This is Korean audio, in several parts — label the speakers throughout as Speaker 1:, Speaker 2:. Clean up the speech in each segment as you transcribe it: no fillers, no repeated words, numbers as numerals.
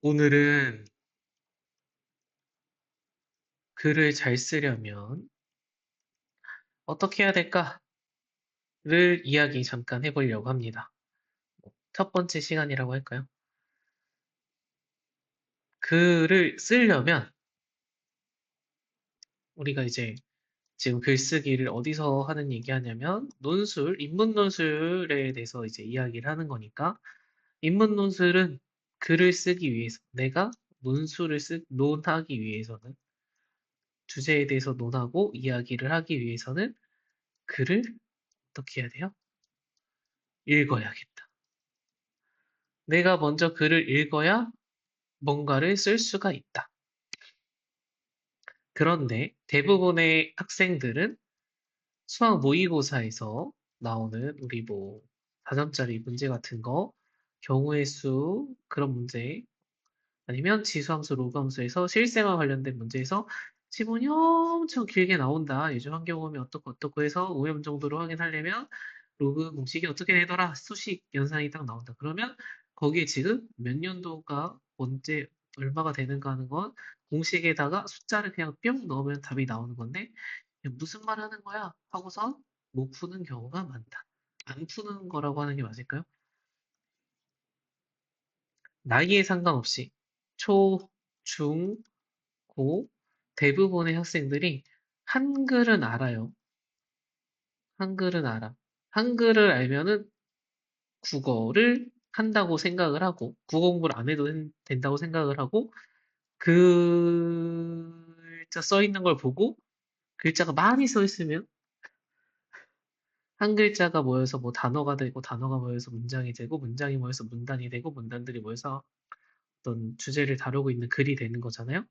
Speaker 1: 오늘은 글을 잘 쓰려면 어떻게 해야 될까를 이야기 잠깐 해보려고 합니다. 첫 번째 시간이라고 할까요? 글을 쓰려면 우리가 이제 지금 글쓰기를 어디서 하는 얘기 하냐면 논술, 인문 논술에 대해서 이제 이야기를 하는 거니까 인문 논술은 글을 쓰기 위해서 내가 논하기 위해서는 주제에 대해서 논하고 이야기를 하기 위해서는 글을 어떻게 해야 돼요? 읽어야겠다. 내가 먼저 글을 읽어야 뭔가를 쓸 수가 있다. 그런데 대부분의 학생들은 수학 모의고사에서 나오는 우리 뭐 4점짜리 문제 같은 거, 경우의 수 그런 문제 아니면 지수함수, 로그함수에서 실생활 관련된 문제에서 지문이 엄청 길게 나온다. 요즘 환경오염이 어떻고 해서 오염 정도로 확인하려면 로그 공식이 어떻게 되더라. 수식 연산이 딱 나온다. 그러면 거기에 지금 몇 년도가 언제 얼마가 되는가 하는 건 공식에다가 숫자를 그냥 뿅 넣으면 답이 나오는 건데 무슨 말 하는 거야? 하고서 못 푸는 경우가 많다. 안 푸는 거라고 하는 게 맞을까요? 나이에 상관없이 초, 중, 고 대부분의 학생들이 한글은 알아요. 한글은 알아. 한글을 알면은 국어를 한다고 생각을 하고 국어 공부를 안 해도 된다고 생각을 하고 글자 써 있는 걸 보고 글자가 많이 써 있으면 한 글자가 모여서 뭐 단어가 되고 단어가 모여서 문장이 되고 문장이 모여서 문단이 되고 문단들이 모여서 어떤 주제를 다루고 있는 글이 되는 거잖아요.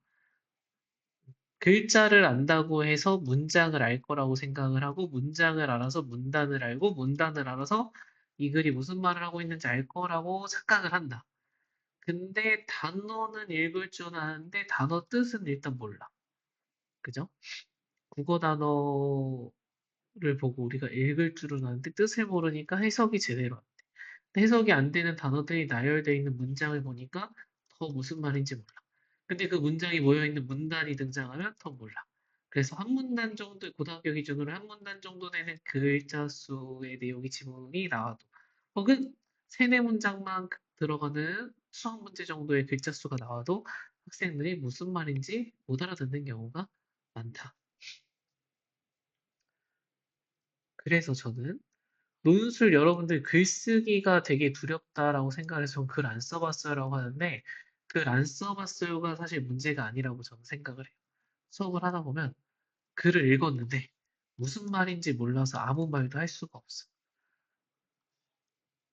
Speaker 1: 글자를 안다고 해서 문장을 알 거라고 생각을 하고 문장을 알아서 문단을 알고 문단을 알아서 이 글이 무슨 말을 하고 있는지 알 거라고 착각을 한다. 근데 단어는 읽을 줄 아는데 단어 뜻은 일단 몰라. 그죠? 국어 단어를 보고 우리가 읽을 줄은 아는데 뜻을 모르니까 해석이 제대로 안 돼. 해석이 안 되는 단어들이 나열되어 있는 문장을 보니까 더 무슨 말인지 몰라. 근데 그 문장이 모여있는 문단이 등장하면 더 몰라. 그래서 한 문단 정도, 고등학교 기준으로 한 문단 정도 되는 글자 수의 내용이 지문이 나와도, 혹은 세네 문장만 들어가는 수학 문제 정도의 글자 수가 나와도 학생들이 무슨 말인지 못 알아듣는 경우가 많다. 그래서 저는 논술 여러분들 글쓰기가 되게 두렵다라고 생각해서 전 글 안 써봤어요라고 하는데 글 안 써봤어요가 사실 문제가 아니라고 저는 생각을 해요. 수업을 하다 보면 글을 읽었는데 무슨 말인지 몰라서 아무 말도 할 수가 없어.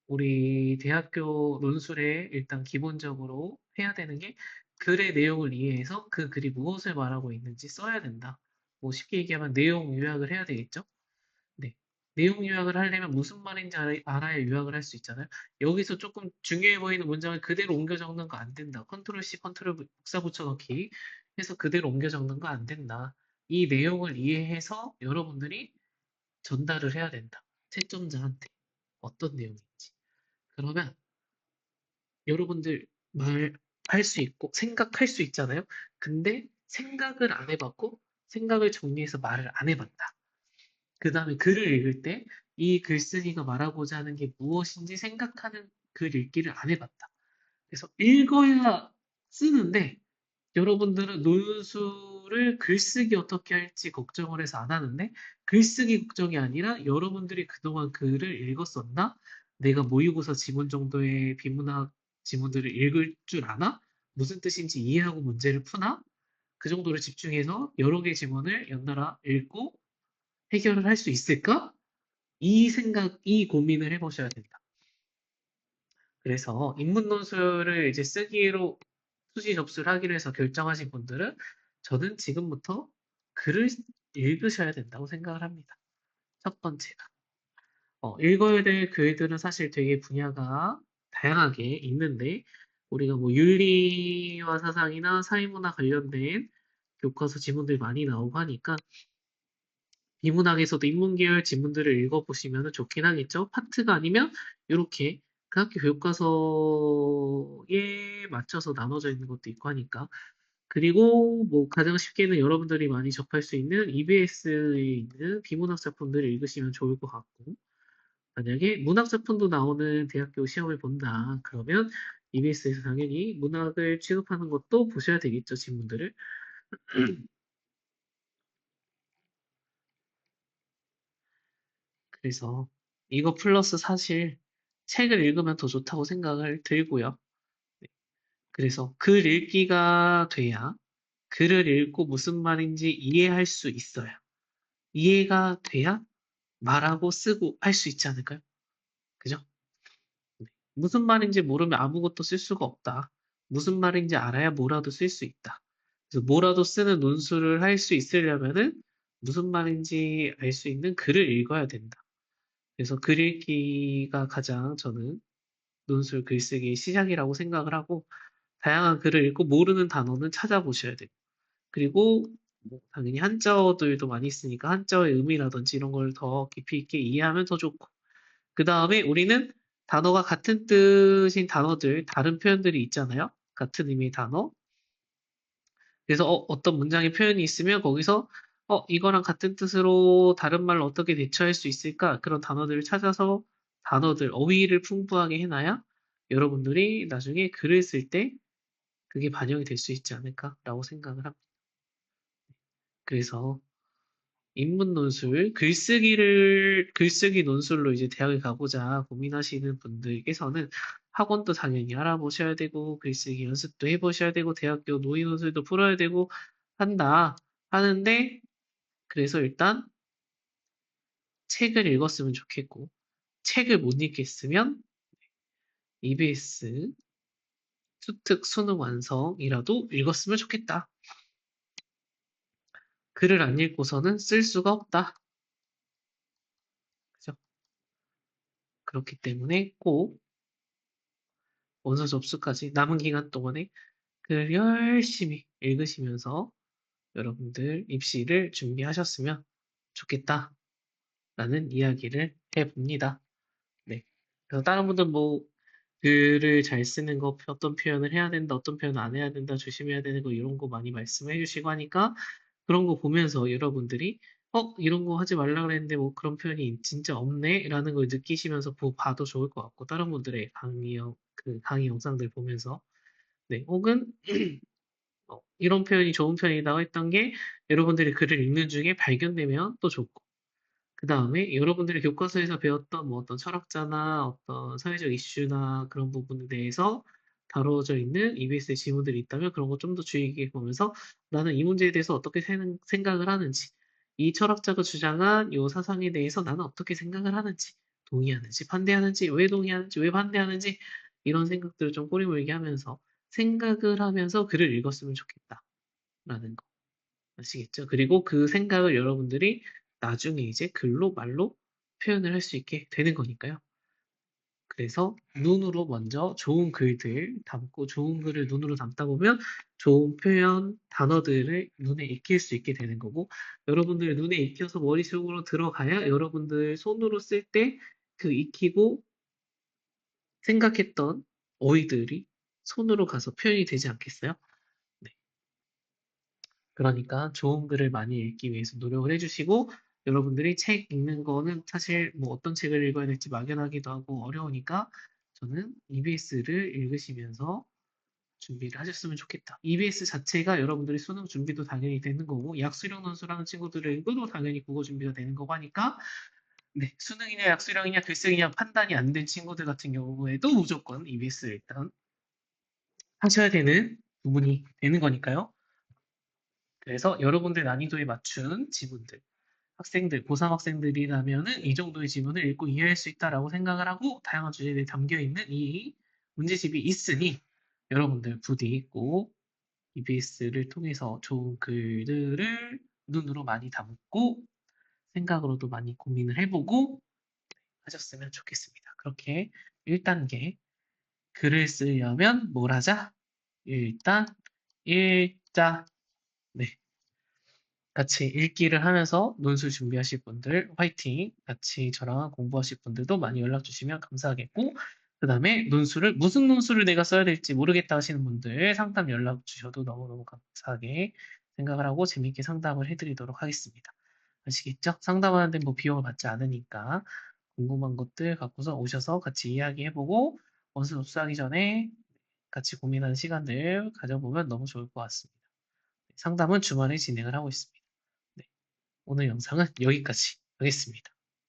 Speaker 1: 우리 대학교 논술에 일단 기본적으로 해야 되는 게 글의 내용을 이해해서 그 글이 무엇을 말하고 있는지 써야 된다. 뭐 쉽게 얘기하면 내용 요약을 해야 되겠죠? 네. 내용 요약을 하려면 무슨 말인지 알아야 요약을 할 수 있잖아요. 여기서 조금 중요해 보이는 문장을 그대로 옮겨 적는 거 안 된다. 컨트롤 C, 컨트롤 복사 붙여넣기 해서 그대로 옮겨 적는 거 안 된다. 이 내용을 이해해서 여러분들이 전달을 해야 된다. 채점자한테 어떤 내용인지. 그러면 여러분들 말할 수 있고 생각할 수 있잖아요. 근데 생각을 안 해봤고 생각을 정리해서 말을 안 해봤다. 그 다음에 글을 읽을 때 이 글쓰기가 말하고자 하는 게 무엇인지 생각하는 글 읽기를 안 해봤다. 그래서 읽어야 쓰는데 여러분들은 논술을 글쓰기 어떻게 할지 걱정을 해서 안 하는데 글쓰기 걱정이 아니라 여러분들이 그동안 글을 읽었었나? 내가 모의고사 지문 정도의 비문학 지문들을 읽을 줄 아나? 무슨 뜻인지 이해하고 문제를 푸나? 그 정도로 집중해서 여러 개 지문을 연달아 읽고 해결을 할 수 있을까? 이 고민을 해보셔야 된다. 그래서 인문논술을 이제 쓰기로 수시 접수를 하기로 해서 결정하신 분들은 저는 지금부터 글을 읽으셔야 된다고 생각을 합니다. 첫 번째가. 읽어야 될 글들은 사실 되게 분야가 다양하게 있는데 우리가 뭐 윤리와 사상이나 사회문화 관련된 교과서 지문들이 많이 나오고 하니까 비문학에서도 인문계열 지문들을 읽어보시면 좋긴 하겠죠. 파트가 아니면 이렇게 그 학교 교과서에 맞춰서 나눠져 있는 것도 있고 하니까. 그리고 뭐 가장 쉽게는 여러분들이 많이 접할 수 있는 EBS에 있는 비문학 작품들을 읽으시면 좋을 것 같고, 만약에 문학 작품도 나오는 대학교 시험을 본다. 그러면 EBS에서 당연히 문학을 취급하는 것도 보셔야 되겠죠, 지문들을. 그래서 이거 플러스 사실 책을 읽으면 더 좋다고 생각을 들고요. 네. 그래서 글 읽기가 돼야 글을 읽고 무슨 말인지 이해할 수 있어요. 이해가 돼야 말하고 쓰고 할 수 있지 않을까요? 그죠? 네. 무슨 말인지 모르면 아무것도 쓸 수가 없다. 무슨 말인지 알아야 뭐라도 쓸 수 있다. 그래서 뭐라도 쓰는 논술을 할 수 있으려면은 무슨 말인지 알 수 있는 글을 읽어야 된다. 그래서 글 읽기가 가장 저는 논술 글쓰기 시작이라고 생각을 하고, 다양한 글을 읽고 모르는 단어는 찾아보셔야 돼요. 그리고 뭐 당연히 한자어들도 많이 있으니까 한자어의 의미라든지 이런 걸 더 깊이 있게 이해하면 더 좋고, 그 다음에 우리는 단어가 같은 뜻인 단어들, 다른 표현들이 있잖아요. 같은 의미의 단어. 그래서 어떤 문장의 표현이 있으면 거기서 이거랑 같은 뜻으로 다른 말로 어떻게 대처할 수 있을까? 그런 단어들을 찾아서 단어들, 어휘를 풍부하게 해놔야 여러분들이 나중에 글을 쓸 때 그게 반영이 될 수 있지 않을까라고 생각을 합니다. 그래서 인문 논술, 글쓰기 논술로 이제 대학에 가고자 고민하시는 분들께서는 학원도 당연히 알아보셔야 되고, 글쓰기 연습도 해보셔야 되고, 대학교 노인 논술도 풀어야 되고, 한다. 하는데, 그래서 일단 책을 읽었으면 좋겠고, 책을 못 읽겠으면 EBS 수특 수능 완성이라도 읽었으면 좋겠다. 글을 안 읽고서는 쓸 수가 없다. 그죠? 그렇기 때문에 꼭 원서 접수까지 남은 기간 동안에 글을 열심히 읽으시면서 여러분들 입시를 준비하셨으면 좋겠다라는 이야기를 해봅니다. 네. 그래서 다른 분들 뭐 글을 잘 쓰는 거 어떤 표현을 해야 된다, 어떤 표현을 안 해야 된다, 조심해야 되는 거 이런 거 많이 말씀해 주시고 하니까 그런 거 보면서 여러분들이 이런 거 하지 말라 그랬는데 뭐 그런 표현이 진짜 없네 라는 걸 느끼시면서 봐도 좋을 것 같고 다른 분들의 강의 영상들 보면서 네, 혹은 이런 표현이 좋은 표현이라고 했던 게 여러분들이 글을 읽는 중에 발견되면 또 좋고, 그 다음에 여러분들이 교과서에서 배웠던 뭐 어떤 철학자나 어떤 사회적 이슈나 그런 부분에 대해서 다루어져 있는 EBS의 지문들이 있다면 그런 거 좀 더 주의 깊게 보면서 나는 이 문제에 대해서 어떻게 생각을 하는지, 이 철학자가 주장한 이 사상에 대해서 나는 어떻게 생각을 하는지, 동의하는지, 반대하는지, 왜 동의하는지, 왜 반대하는지, 이런 생각들을 좀 꼬리물게 하면서 생각을 하면서 글을 읽었으면 좋겠다라는 거 아시겠죠? 그리고 그 생각을 여러분들이 나중에 이제 글로 말로 표현을 할 수 있게 되는 거니까요. 그래서 눈으로 먼저 좋은 글들 담고 좋은 글을 눈으로 담다 보면 좋은 표현, 단어들을 눈에 익힐 수 있게 되는 거고 여러분들 눈에 익혀서 머릿속으로 들어가야 여러분들 손으로 쓸 때 그 익히고 생각했던 어휘들이 손으로 가서 표현이 되지 않겠어요? 네. 그러니까 좋은 글을 많이 읽기 위해서 노력을 해주시고 여러분들이 책 읽는 거는 사실 뭐 어떤 책을 읽어야 될지 막연하기도 하고 어려우니까 저는 EBS를 읽으시면서 준비를 하셨으면 좋겠다. EBS 자체가 여러분들이 수능 준비도 당연히 되는 거고 약수령 논술하는 친구들을 읽어도 당연히 국어 준비가 되는 거고 하니까 네, 수능이냐 약수령이냐 글쓰기냐 판단이 안 된 친구들 같은 경우에도 무조건 EBS 일단 하셔야 되는 부분이 되는 거니까요. 그래서 여러분들 난이도에 맞춘 지문들, 학생들, 고3 학생들이라면은 이 정도의 지문을 읽고 이해할 수 있다라고 생각을 하고 다양한 주제들이 담겨 있는 이 문제집이 있으니 여러분들 부디 꼭 EBS를 통해서 좋은 글들을 눈으로 많이 담고 생각으로도 많이 고민을 해보고 하셨으면 좋겠습니다. 그렇게 1단계 글을 쓰려면 뭘 하자? 일단 읽자. 네. 같이 읽기를 하면서 논술 준비하실 분들 화이팅! 같이 저랑 공부하실 분들도 많이 연락 주시면 감사하겠고 그다음에 논술을 무슨 논술을 내가 써야 될지 모르겠다 하시는 분들 상담 연락 주셔도 너무너무 감사하게 생각을 하고 재밌게 상담을 해드리도록 하겠습니다. 아시겠죠? 상담하는데 뭐 비용을 받지 않으니까 궁금한 것들 갖고서 오셔서 같이 이야기해보고 원서 접수하기 전에 같이 고민하는 시간들 가져보면 너무 좋을 것 같습니다. 상담은 주말에 진행을 하고 있습니다. 네, 오늘 영상은 여기까지 하겠습니다.